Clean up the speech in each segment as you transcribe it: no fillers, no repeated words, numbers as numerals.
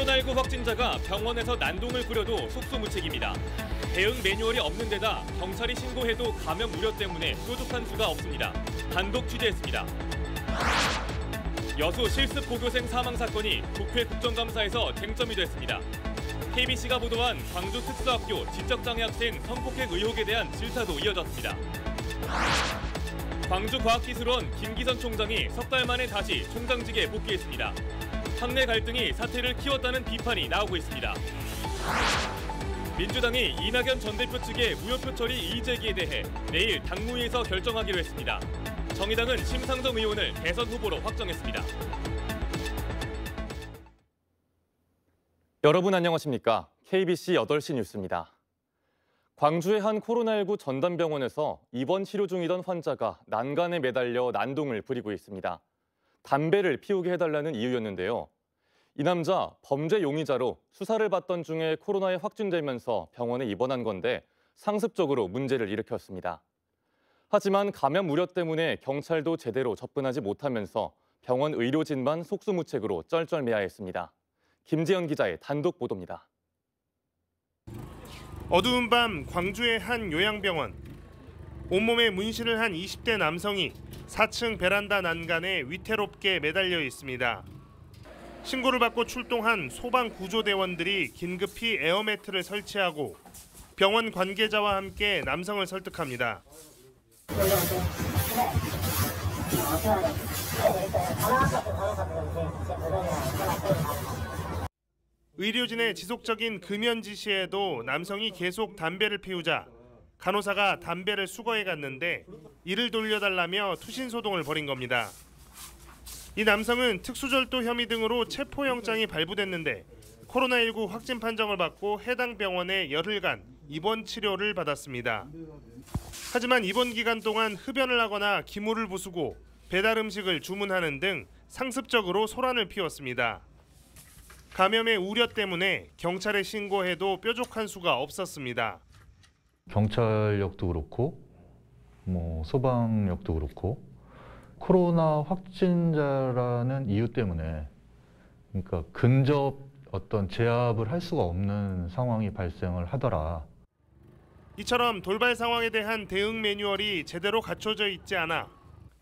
코로나19 확진자가 병원에서 난동을 부려도 속수무책입니다. 대응 매뉴얼이 없는 데다 경찰이 신고해도 감염 우려 때문에 뾰족한 수가 없습니다. 단독 취재했습니다. 여수 실습 고교생 사망 사건이 국회 국정감사에서 쟁점이 됐습니다. KBC가 보도한 광주 특수학교 지적장애 학생 성폭행 의혹에 대한 질타도 이어졌습니다. 광주과학기술원 김기선 총장이 석 달 만에 다시 총장직에 복귀했습니다. 학내 갈등이 사태를 키웠다는 비판이 나오고 있습니다. 민주당이 이낙연 전 대표 측의 무효표 처리 이의 제기에 대해 내일 당무위에서 결정하기로 했습니다. 정의당은 심상정 의원을 대선 후보로 확정했습니다. 여러분 안녕하십니까? KBC 8시 뉴스입니다. 광주의 한 코로나19 전담병원에서 입원 치료 중이던 환자가 난간에 매달려 난동을 부리고 있습니다. 담배를 피우게 해달라는 이유였는데요. 이 남자 범죄 용의자로 수사를 받던 중에 코로나에 확진되면서 병원에 입원한 건데 상습적으로 문제를 일으켰습니다. 하지만 감염 우려 때문에 경찰도 제대로 접근하지 못하면서 병원 의료진만 속수무책으로 쩔쩔매야했습니다. 김재현 기자의 단독 보도입니다. 어두운 밤 광주의 한 요양병원. 온몸에 문신을 한 20대 남성이 4층 베란다 난간에 위태롭게 매달려 있습니다. 신고를 받고 출동한 소방구조대원들이 긴급히 에어매트를 설치하고 병원 관계자와 함께 남성을 설득합니다. 의료진의 지속적인 금연 지시에도 남성이 계속 담배를 피우자 간호사가 담배를 수거해 갔는데 이를 돌려달라며 투신소동을 벌인 겁니다. 이 남성은 특수절도 혐의 등으로 체포영장이 발부됐는데 코로나19 확진 판정을 받고 해당 병원에 열흘간 입원 치료를 받았습니다. 하지만 입원 기간 동안 흡연을 하거나 기물을 부수고 배달 음식을 주문하는 등 상습적으로 소란을 피웠습니다. 감염의 우려 때문에 경찰에 신고해도 뾰족한 수가 없었습니다. 경찰력도 그렇고 소방력도 그렇고 코로나 확진자라는 이유 때문에 그러니까 근접 어떤 제압을 할 수가 없는 상황이 발생을 하더라. 이처럼 돌발 상황에 대한 대응 매뉴얼이 제대로 갖춰져 있지 않아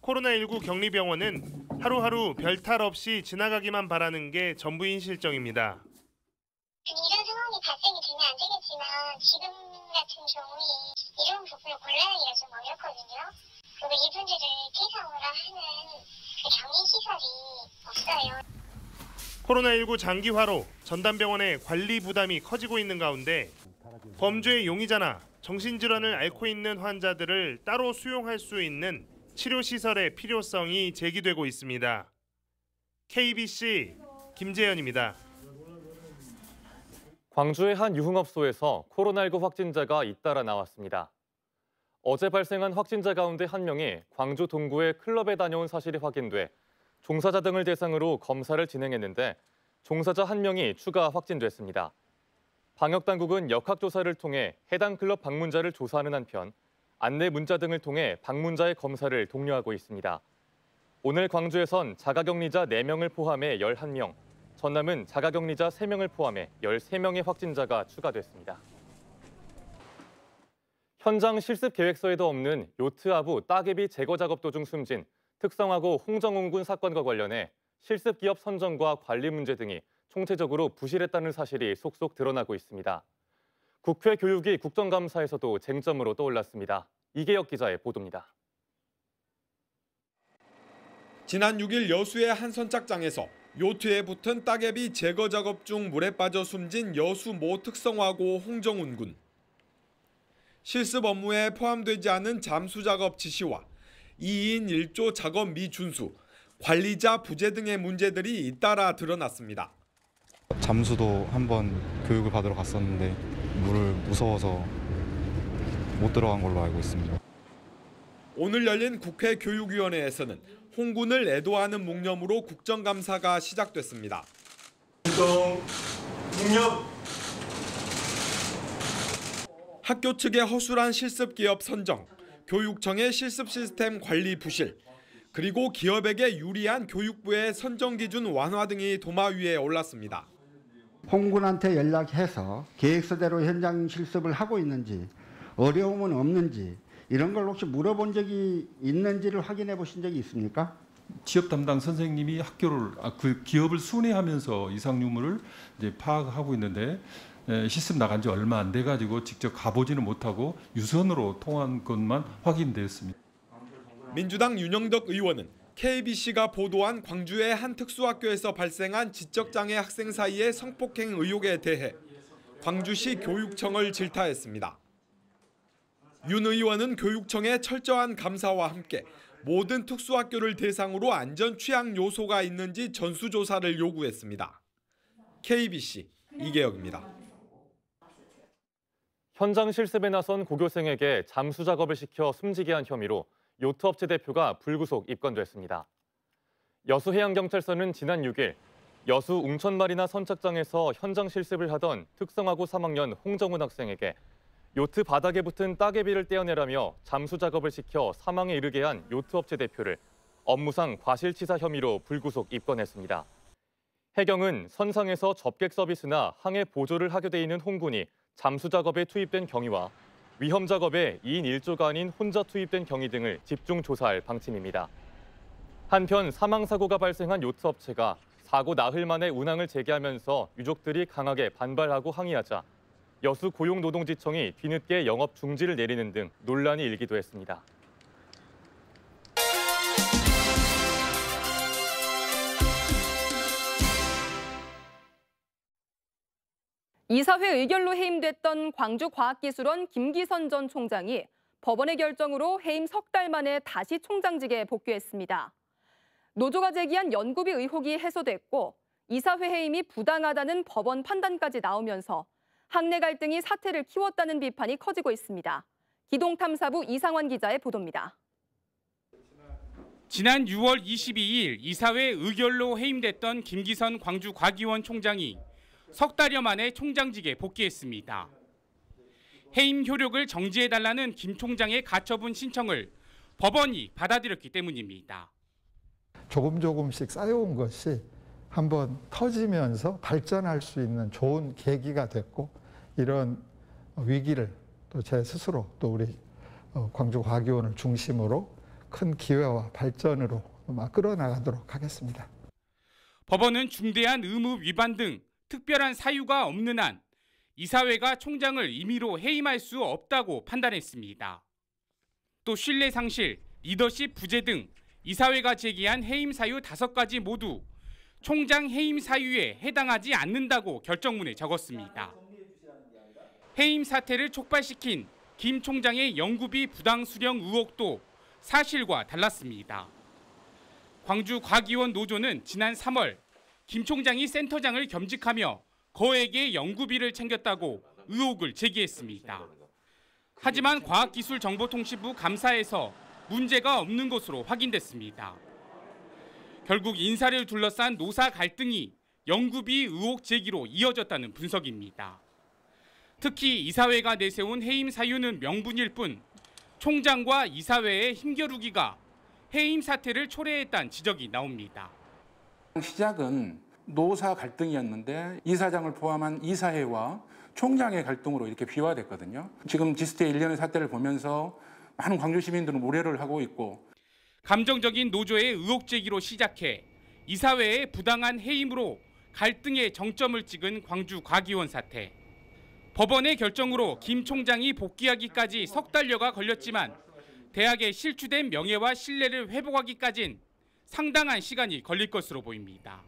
코로나19 격리병원은 하루하루 별탈 없이 지나가기만 바라는 게 전부인 실정입니다. 이런 상황이 발생이 되면 안 되겠지만 지금 같은 경우에 이런 부분을 곤란하기가 좀 어렵거든요. 그리고 이분들을 대상으로 하는 격리시설이 없어요. 코로나19 장기화로 전담병원의 관리 부담이 커지고 있는 가운데 범죄의 용의자나 정신질환을 앓고 있는 환자들을 따로 수용할 수 있는 치료시설의 필요성이 제기되고 있습니다. KBC 김재현입니다. 광주의 한 유흥업소에서 코로나19 확진자가 잇따라 나왔습니다. 어제 발생한 확진자 가운데 한 명이 광주 동구의 클럽에 다녀온 사실이 확인돼 종사자 등을 대상으로 검사를 진행했는데 종사자 한 명이 추가 확진됐습니다. 방역당국은 역학조사를 통해 해당 클럽 방문자를 조사하는 한편 안내 문자 등을 통해 방문자의 검사를 독려하고 있습니다. 오늘 광주에선 자가격리자 4명을 포함해 11명, 전남은 자가격리자 3명을 포함해 13명의 확진자가 추가됐습니다. 현장 실습 계획서에도 없는 요트 하부 따개비 제거 작업 도중 숨진 특성화고 홍정훈 사건과 관련해 실습 기업 선정과 관리 문제 등이 총체적으로 부실했다는 사실이 속속 드러나고 있습니다. 국회 교육위 국정감사에서도 쟁점으로 떠올랐습니다. 이계혁 기자의 보도입니다. 지난 6일 여수의 한 선착장에서 요트에 붙은 따개비 제거 작업 중 물에 빠져 숨진 여수 모 특성화고 홍정훈 군. 실습 업무에 포함되지 않은 잠수 작업 지시와 2인 1조 작업 미준수, 관리자 부재 등의 문제들이 잇따라 드러났습니다. 잠수도 한번 교육을 받으러 갔었는데 물을 무서워서 못 들어간 걸로 알고 있습니다. 오늘 열린 국회 교육위원회에서는 홍 군을 애도하는 묵념으로 국정감사가 시작됐습니다. 묵념. 학교 측의 허술한 실습 기업 선정, 교육청의 실습 시스템 관리 부실, 그리고 기업에게 유리한 교육부의 선정 기준 완화 등이 도마 위에 올랐습니다. 홍군한테 연락해서 계획서대로 현장 실습을 하고 있는지, 어려움은 없는지 이런 걸 혹시 물어본 적이 있는지를 확인해 보신 적이 있습니까? 취업 담당 선생님이 그 기업을 순회하면서 이상 유무를 이제 파악하고 있는데 실습 나간 지 얼마 안 돼 가지고 직접 가보지는 못하고 유선으로 통한 것만 확인되었습니다. 민주당 윤영덕 의원은 KBC가 보도한 광주의 한 특수학교에서 발생한 지적장애 학생 사이의 성폭행 의혹에 대해 광주시 교육청을 질타했습니다. 윤 의원은 교육청의 철저한 감사와 함께 모든 특수학교를 대상으로 안전 취약 요소가 있는지 전수조사를 요구했습니다. KBC 이계혁입니다. 현장 실습에 나선 고교생에게 잠수 작업을 시켜 숨지게 한 혐의로 요트업체 대표가 불구속 입건됐습니다. 여수해양경찰서는 지난 6일 여수 웅천마리나 선착장에서 현장 실습을 하던 특성화고 3학년 홍정훈 학생에게 요트 바닥에 붙은 따개비를 떼어내라며 잠수 작업을 시켜 사망에 이르게 한 요트업체 대표를 업무상 과실치사 혐의로 불구속 입건했습니다. 해경은 선상에서 접객 서비스나 항해 보조를 하게 돼 있는 홍군이 잠수 작업에 투입된 경위와 위험 작업에 2인 1조가 아닌 혼자 투입된 경위 등을 집중 조사할 방침입니다. 한편 사망 사고가 발생한 요트 업체가 사고 나흘 만에 운항을 재개하면서 유족들이 강하게 반발하고 항의하자 여수 고용노동지청이 뒤늦게 영업 중지를 내리는 등 논란이 일기도 했습니다. 이사회 의결로 해임됐던 광주과학기술원 김기선 전 총장이 법원의 결정으로 해임 석 달 만에 다시 총장직에 복귀했습니다. 노조가 제기한 연구비 의혹이 해소됐고 이사회 해임이 부당하다는 법원 판단까지 나오면서 학내 갈등이 사태를 키웠다는 비판이 커지고 있습니다. 기동탐사부 이상환 기자의 보도입니다. 지난 6월 22일 이사회 의결로 해임됐던 김기선 광주과기원 총장이 석 달여 만에 총장직에 복귀했습니다. 해임 효력을 정지해달라는 김 총장의 가처분 신청을 법원이 받아들였기 때문입니다. 조금씩 쌓여온 것이 한번 터지면서 발전할 수 있는 좋은 계기가 됐고 이런 위기를 또 제 스스로 또 우리 광주과기원을 중심으로 큰 기회와 발전으로 끌어나가도록 하겠습니다. 법원은 중대한 의무 위반 등 특별한 사유가 없는 한 이사회가 총장을 임의로 해임할 수 없다고 판단했습니다. 또 신뢰 상실, 리더십 부재 등 이사회가 제기한 해임 사유 5가지 모두 총장 해임 사유에 해당하지 않는다고 결정문에 적었습니다. 해임 사태를 촉발시킨 김 총장의 연구비 부당 수령 의혹도 사실과 달랐습니다. 광주과기원 노조는 지난 3월 김 총장이 센터장을 겸직하며 거액의 연구비를 챙겼다고 의혹을 제기했습니다. 하지만 과학기술정보통신부 감사에서 문제가 없는 것으로 확인됐습니다. 결국 인사를 둘러싼 노사 갈등이 연구비 의혹 제기로 이어졌다는 분석입니다. 특히 이사회가 내세운 해임 사유는 명분일 뿐 총장과 이사회의 힘겨루기가 해임 사태를 초래했다는 지적이 나옵니다. 시작은 노사 갈등이었는데 이사장을 포함한 이사회와 총장의 갈등으로 이렇게 비화됐거든요. 지금 지스테 일련의 사태를 보면서 많은 광주 시민들은 우려를 하고 있고 감정적인 노조의 의혹 제기로 시작해 이사회의 부당한 해임으로 갈등의 정점을 찍은 광주과기원 사태. 법원의 결정으로 김 총장이 복귀하기까지 석 달여가 걸렸지만 대학에 실추된 명예와 신뢰를 회복하기까진 상당한 시간이 걸릴 것으로 보입니다.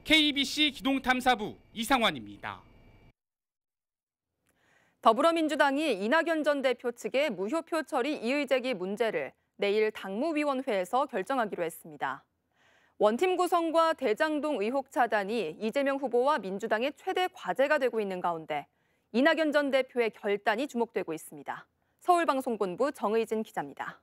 KBC 기동탐사부 이상환입니다. 더불어민주당이 이낙연 전 대표 측의 무효표 처리 이의 제기 문제를 내일 당무위원회에서 결정하기로 했습니다. 원팀 구성과 대장동 의혹 차단이 이재명 후보와 민주당의 최대 과제가 되고 있는 가운데 이낙연 전 대표의 결단이 주목되고 있습니다. 서울방송본부 정의진 기자입니다.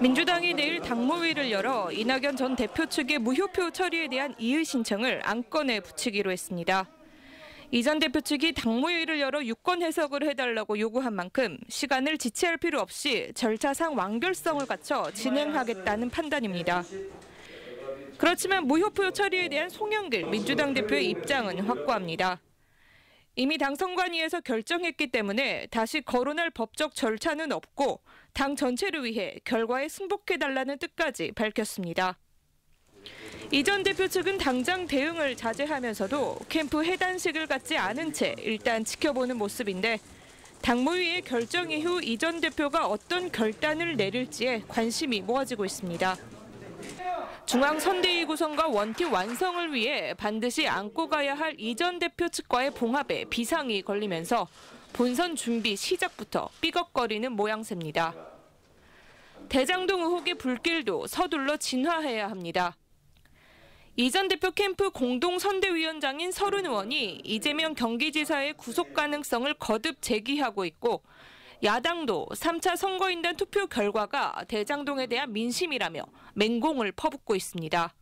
민주당이 내일 당무위를 열어 이낙연 전 대표 측의 무효표 처리에 대한 이의 신청을 안건에 붙이기로 했습니다. 이 전 대표 측이 당무위를 열어 유권 해석을 해달라고 요구한 만큼 시간을 지체할 필요 없이 절차상 완결성을 갖춰 진행하겠다는 판단입니다. 그렇지만 무효표 처리에 대한 송영길 민주당 대표의 입장은 확고합니다. 이미 당 선관위에서 결정했기 때문에 다시 거론할 법적 절차는 없고 당 전체를 위해 결과에 승복해달라는 뜻까지 밝혔습니다. 이 전 대표 측은 당장 대응을 자제하면서도 캠프 해단식을 갖지 않은 채 일단 지켜보는 모습인데 당무위의 결정 이후 이 전 대표가 어떤 결단을 내릴지에 관심이 모아지고 있습니다. 중앙선대위 구성과 원팀 완성을 위해 반드시 안고 가야 할 이 전 대표 측과의 봉합에 비상이 걸리면서 본선 준비 시작부터 삐걱거리는 모양새입니다. 대장동 의혹의 불길도 서둘러 진화해야 합니다. 이 전 대표 캠프 공동선대위원장인 서른 의원이 이재명 경기지사의 구속 가능성을 거듭 제기하고 있고 야당도 3차 선거인단 투표 결과가 대장동에 대한 민심이라며 맹공을 퍼붓고 있습니다.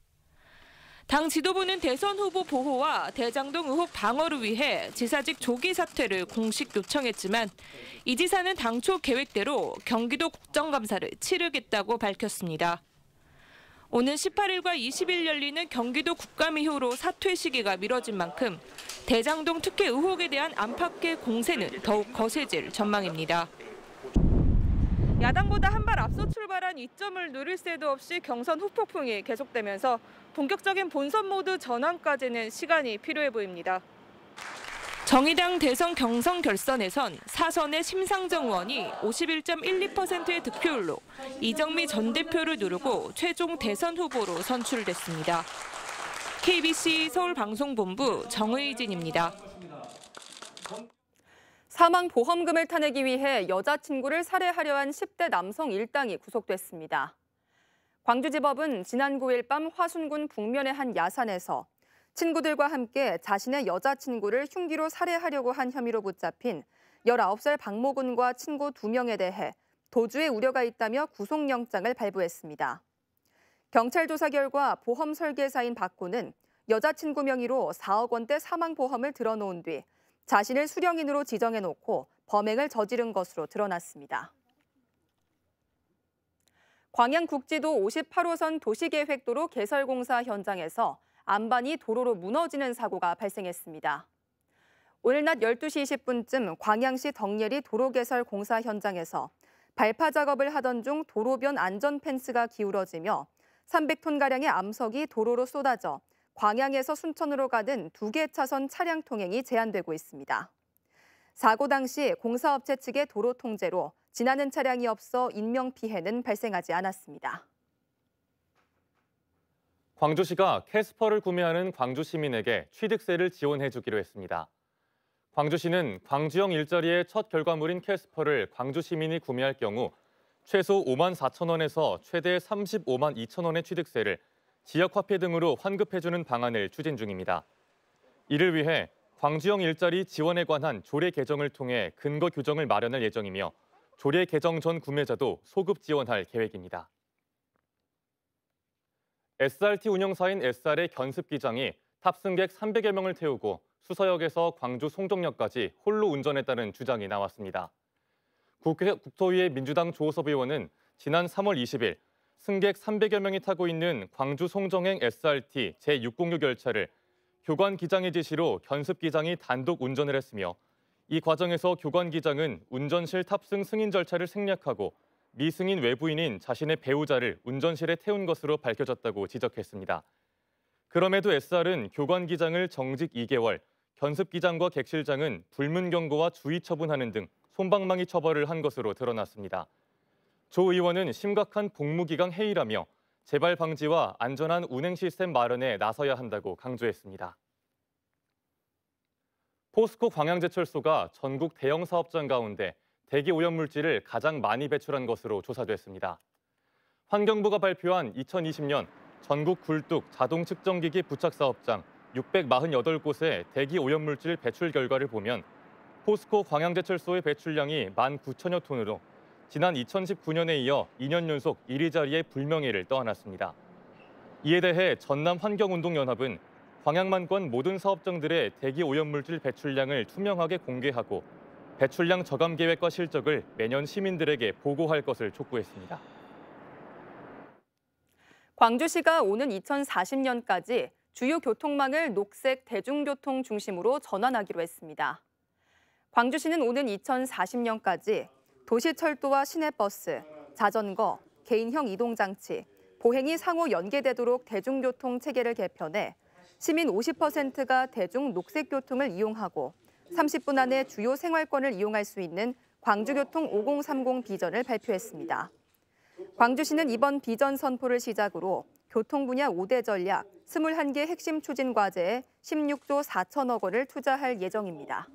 당 지도부는 대선 후보 보호와 대장동 의혹 방어를 위해 지사직 조기 사퇴를 공식 요청했지만 이 지사는 당초 계획대로 경기도 국정감사를 치르겠다고 밝혔습니다. 오는 18일과 20일 열리는 경기도 국감 이후로 사퇴 시기가 미뤄진 만큼 대장동 특혜 의혹에 대한 안팎의 공세는 더욱 거세질 전망입니다. 야당보다 한 발 앞서 출발한 이점을 누릴 새도 없이 경선 후폭풍이 계속되면서 본격적인 본선 모드 전환까지는 시간이 필요해 보입니다. 정의당 대선 경선 결선에선 사선의 심상정 의원이 51.12%의 득표율로 이정미 전 대표를 누르고 최종 대선 후보로 선출됐습니다. KBC 서울방송본부 정의진입니다. 사망보험금을 타내기 위해 여자친구를 살해하려 한 10대 남성 일당이 구속됐습니다. 광주지법은 지난 9일 밤 화순군 북면의 한 야산에서 친구들과 함께 자신의 여자친구를 흉기로 살해하려고 한 혐의로 붙잡힌 19살 박모군과 친구 2명에 대해 도주의 우려가 있다며 구속영장을 발부했습니다. 경찰 조사 결과 보험 설계사인 박군은 여자친구 명의로 4억 원대 사망보험을 들어놓은 뒤 자신을 수령인으로 지정해놓고 범행을 저지른 것으로 드러났습니다. 광양국지도 58호선 도시계획도로 개설공사 현장에서 안반이 도로로 무너지는 사고가 발생했습니다. 오늘 낮 12시 20분쯤 광양시 덕예리 도로개설 공사 현장에서 발파 작업을 하던 중 도로변 안전 펜스가 기울어지며 300톤가량의 암석이 도로로 쏟아져 광양에서 순천으로 가는 2개 차선 차량 통행이 제한되고 있습니다. 사고 당시 공사업체 측의 도로 통제로 지나는 차량이 없어 인명피해는 발생하지 않았습니다. 광주시가 캐스퍼를 구매하는 광주 시민에게 취득세를 지원해주기로 했습니다. 광주시는 광주형 일자리의 첫 결과물인 캐스퍼를 광주 시민이 구매할 경우 최소 5만 4천 원에서 최대 35만 2천 원의 취득세를 지역화폐 등으로 환급해주는 방안을 추진 중입니다. 이를 위해 광주형 일자리 지원에 관한 조례 개정을 통해 근거 규정을 마련할 예정이며 조례 개정 전 구매자도 소급 지원할 계획입니다. SRT 운영사인 SR의 견습기장이 탑승객 300여 명을 태우고 수서역에서 광주 송정역까지 홀로 운전했다는 주장이 나왔습니다. 국토위의 민주당 조호섭 의원은 지난 3월 20일 승객 300여 명이 타고 있는 광주 송정행 SRT 제606 열차를 교관기장의 지시로 견습기장이 단독 운전을 했으며 이 과정에서 교관기장은 운전실 탑승 승인 절차를 생략하고 미승인 외부인인 자신의 배우자를 운전실에 태운 것으로 밝혀졌다고 지적했습니다. 그럼에도 SR은 교관기장을 정직 2개월, 견습기장과 객실장은 불문경고와 주의 처분하는 등 솜방망이 처벌을 한 것으로 드러났습니다. 조 의원은 심각한 복무기강 해이라며 재발 방지와 안전한 운행 시스템 마련에 나서야 한다고 강조했습니다. 포스코 광양제철소가 전국 대형 사업장 가운데 대기 오염물질을 가장 많이 배출한 것으로 조사됐습니다. 환경부가 발표한 2020년 전국 굴뚝 자동 측정기기 부착 사업장 648곳의 대기 오염물질 배출 결과를 보면 포스코 광양제철소의 배출량이 19,000여 톤으로 지난 2019년에 이어 2년 연속 1위 자리에 불명예를 떠안았습니다. 이에 대해 전남환경운동연합은 광양만권 모든 사업장들의 대기 오염물질 배출량을 투명하게 공개하고 배출량 저감 계획과 실적을 매년 시민들에게 보고할 것을 촉구했습니다. 광주시가 오는 2040년까지 주요 교통망을 녹색 대중교통 중심으로 전환하기로 했습니다. 광주시는 오는 2040년까지 도시철도와 시내버스, 자전거, 개인형 이동장치, 보행이 상호 연계되도록 대중교통 체계를 개편해 시민 50%가 대중 녹색교통을 이용하고 30분 안에 주요 생활권을 이용할 수 있는 광주교통 5030 비전을 발표했습니다. 광주시는 이번 비전 선포를 시작으로 교통 분야 5대 전략 21개 핵심 추진 과제에 16조 4천억 원을 투자할 예정입니다.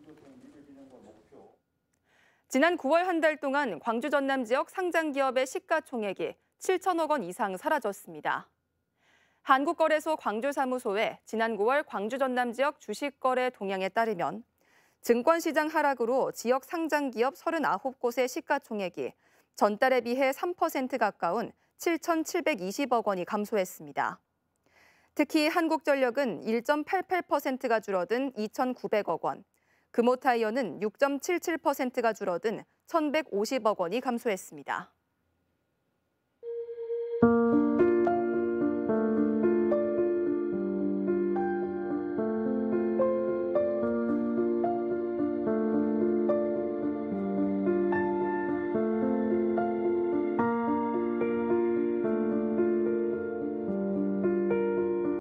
지난 9월 한 달 동안 광주 전남 지역 상장 기업의 시가총액이 7천억 원 이상 사라졌습니다. 한국거래소 광주사무소의 지난 9월 광주 전남 지역 주식거래 동향에 따르면 증권시장 하락으로 지역 상장 기업 39곳의 시가총액이 전달에 비해 3% 가까운 7,720억 원이 감소했습니다. 특히 한국전력은 1.88%가 줄어든 2,900억 원, 금호타이어는 6.77%가 줄어든 1,150억 원이 감소했습니다.